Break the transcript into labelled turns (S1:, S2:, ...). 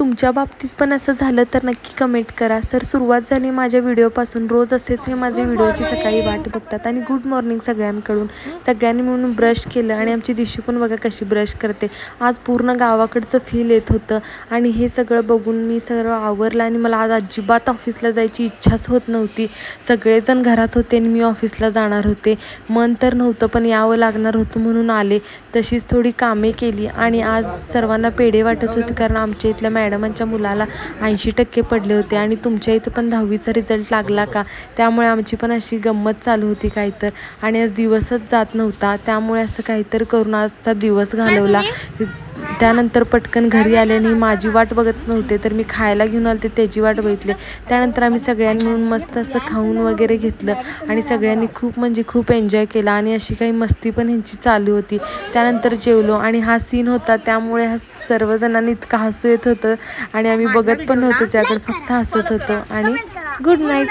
S1: तुमच्या बाबतीत पण असं झालं तर नक्की कमेंट करा. सर सुरुवात झाली माझ्या व्हिडिओपासून. रोज असेच हे माझे व्हिडिओची सकाळी वाट बघतात. आणि गुड मॉर्निंग सगळ्यांकडून. सगळ्यांनी म्हणून ब्रश केलं आणि आमची दिशू पण बघा कशी ब्रश करते. आज पूर्ण गावाकडचं फील येत होतं आणि हे सगळं बघून मी सगळं आवरलं आणि मला आज अजिबात ऑफिसला जायची इच्छाच होत नव्हती. सगळेजण घरात होते आणि मी ऑफिसला जाणार होते. मन तर नव्हतं पण यावं लागणार होतं म्हणून आले. तशीच थोडी कामे केली आणि आज सर्वांना पेढे वाटत होते कारण आमच्या इथल्या मॅडमांच्या मुलाला 80% पडले होते. आणि तुमच्या इथं पण 10वीचा रिझल्ट लागला का, त्यामुळे आमची पण अशी गंमत चालू होती काहीतर. आणि आज दिवसच जात नव्हता त्यामुळे असं काहीतरी करून आजचा दिवस घालवला. त्यानंतर पटकन घरी आल्याने माझी वाट बघत नव्हते तर मी खायला घेऊन आले त्याची वाट बघितली. त्यानंतर आम्ही सगळ्यांनी मिळून मस्त असं खाऊन वगैरे घेतलं आणि सगळ्यांनी खूप म्हणजे खूप एन्जॉय केला आणि अशी काही मस्ती पण ह्यांची चालू होती. त्यानंतर जेवलो आणि हा सीन होता त्यामुळे हा सर्वजणांनी इतकं हसू येत होतं आणि आम्ही बघत पण नव्हतो ज्याकडे, फक्त हसत होतो. आणि गुड नाईट.